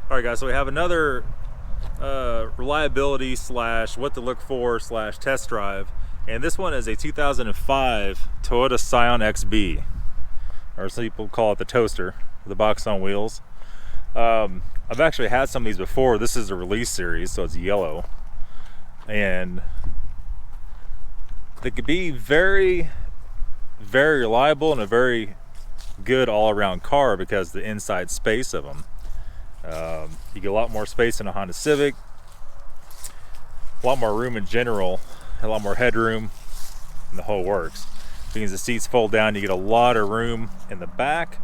Alright guys, so we have another reliability slash what to look for slash test drive, and this one is a 2005 Toyota Scion XB, or some people call it the toaster, the box on wheels. I've actually had some of these before. This is a release series, so it's yellow, and they could be very reliable and a very good all-around car because the inside space of them. You get a lot more space in a Honda Civic, a lot more room in general, a lot more headroom, and the whole works. Because the seats fold down, you get a lot of room in the back.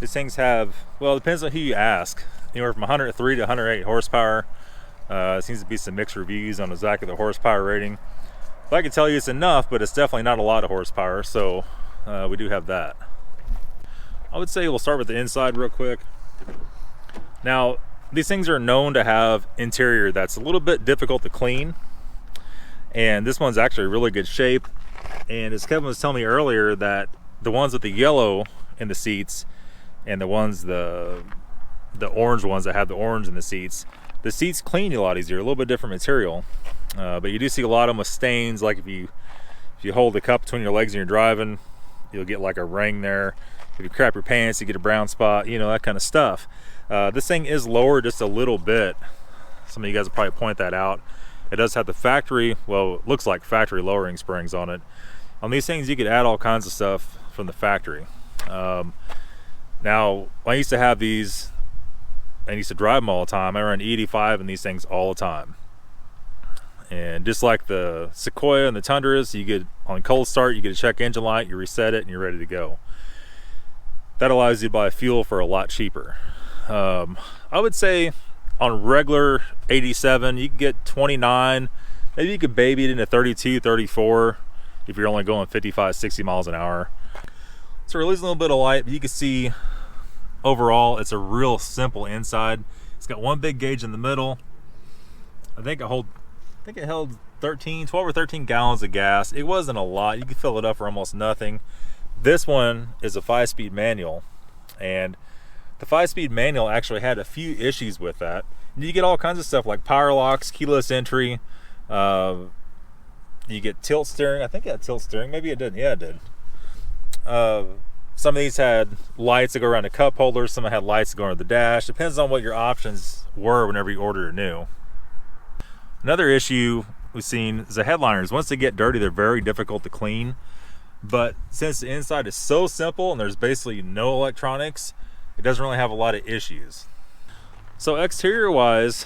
These things have, well, it depends on who you ask, anywhere from 103 to 108 horsepower. Seems to be some mixed reviews on exactly the horsepower rating. But I can tell you it's enough, but it's definitely not a lot of horsepower, so we do have that. I would say we'll start with the inside real quick. Now, these things are known to have interior that's a little bit difficult to clean, and this one's actually really good shape. And as Kevin was telling me earlier, that the ones with the yellow in the seats and the ones, the orange ones that have the orange in the seats clean a lot easier, a little bit different material. But you do see a lot of them with stains, like if you hold the cup between your legs and you're driving, you'll get like a ring there. If you crap your pants, you get a brown spot, you know, that kind of stuff. This thing is lower just a little bit. Some of you guys will probably point that out. It does have the factory, well, it looks like factory lowering springs on it. On these things, you could add all kinds of stuff from the factory. Now, I used to have these, I used to drive them all the time. I ran E85 in these things all the time. And just like the Sequoia and the Tundras, you get on cold start, you get a check engine light, you reset it, and you're ready to go. That allows you to buy fuel for a lot cheaper. I would say on regular 87, you can get 29, maybe you could baby it into 32, 34 if you're only going 55, 60 miles an hour. So we're losing a little bit of light, but you can see overall it's a real simple inside. It's got one big gauge in the middle. I think it held 12 or 13 gallons of gas. It wasn't a lot. You could fill it up for almost nothing. This one is a 5-speed manual, and the 5-speed manual actually had a few issues with that. And you get all kinds of stuff like power locks, keyless entry. You get tilt steering. I think it had tilt steering. Maybe it didn't. Yeah, it did. Some of these had lights that go around the cup holders. Some had lights that go under the dash. Depends on what your options were whenever you order it new. Another issue we've seen is the headliners. Once they get dirty, they're very difficult to clean. But since the inside is so simple and there's basically no electronics, it doesn't really have a lot of issues. So exterior wise,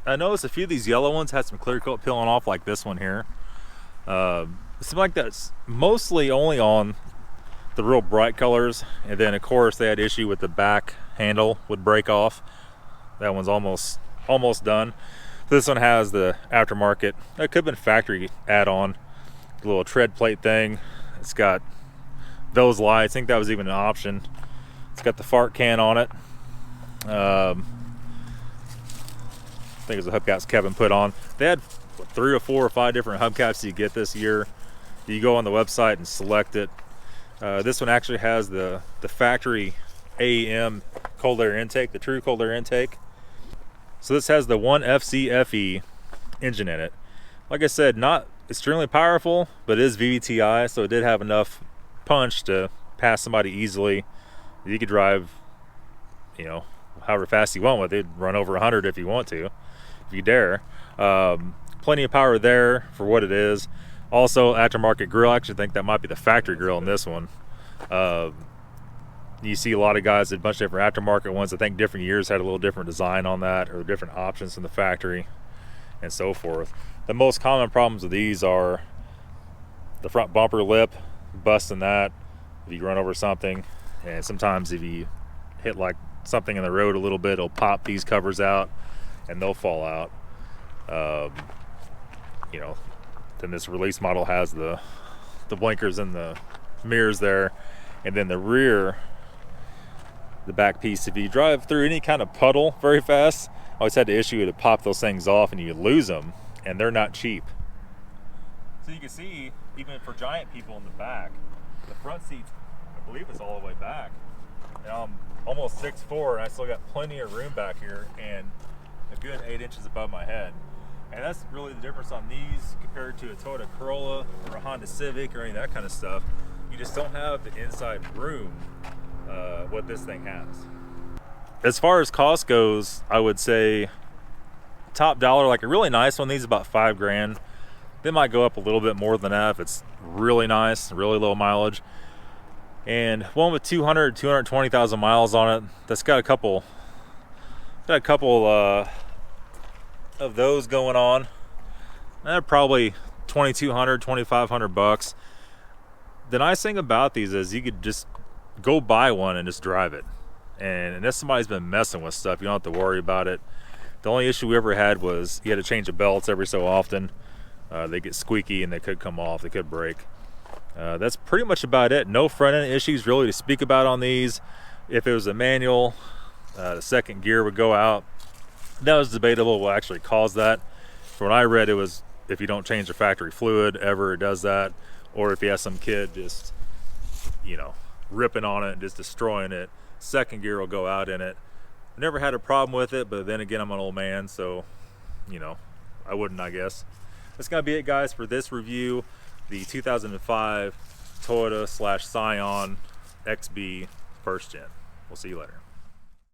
I noticed a few of these yellow ones had some clear coat peeling off, like this one here. It seemed like that's mostly only on the real bright colors, and then of course they had issue with the back handle would break off. That one's almost done. This one has the aftermarket, that could have been factory add-on, the little tread plate thing. It's got those lights. I think that was even an option. It's got the fart can on it. I think it was the hubcaps Kevin put on. They had 3 or 4 or 5 different hubcaps you get this year. You go on the website and select it. This one actually has the factory AEM cold air intake, the true cold air intake. So this has the 1FC-FE engine in it. Like I said, not extremely powerful, but it is VVTi, so it did have enough punch to pass somebody easily. You could drive, you know, however fast you want with it, run over 100 if you want to, if you dare. Plenty of power there for what it is. Also, aftermarket grill. I actually think that might be the factory grill in this one. You see a lot of guys did a bunch of different aftermarket ones. I think different years had a little different design on that, or different options from the factory and so forth. The most common problems with these are the front bumper lip, busting that if you run over something, and sometimes if you hit like something in the road a little bit, it'll pop these covers out and they'll fall out. You know, then this release model has the blinkers and the mirrors there, and then the rear, the back piece, if you drive through any kind of puddle very fast, I always had the issue to pop those things off and you lose them, and they're not cheap. So you can see, even for giant people in the back, the front seats, I believe it's all the way back. almost 6'4", and I still got plenty of room back here and a good 8 inches above my head. And that's really the difference on these compared to a Toyota Corolla or a Honda Civic or any of that kind of stuff. You just don't have the inside room what this thing has. As far as cost goes, I would say top dollar, like a really nice one, these is about $5,000. They might go up a little bit more than that if it's really nice, really low mileage. And one with 220,000 miles on it, that's got a couple of those going on. Probably $2,200, $2,500. The nice thing about these is you could just go buy one and just drive it. And if somebody's been messing with stuff, you don't have to worry about it. The only issue we ever had was you had to change the belts every so often. They get squeaky and they could come off, they could break. That's pretty much about it. No front end issues really to speak about on these. If it was a manual, the second gear would go out. That was debatable what actually caused that. From what I read, it was if you don't change the factory fluid ever, it does that. Or if you have some kid just, ripping on it and just destroying it, second gear will go out in it. I never had a problem with it, but then again, I'm an old man, so, I wouldn't, I guess. That's going to be it, guys, for this review. The 2005 Toyota / Scion XB first gen. We'll see you later.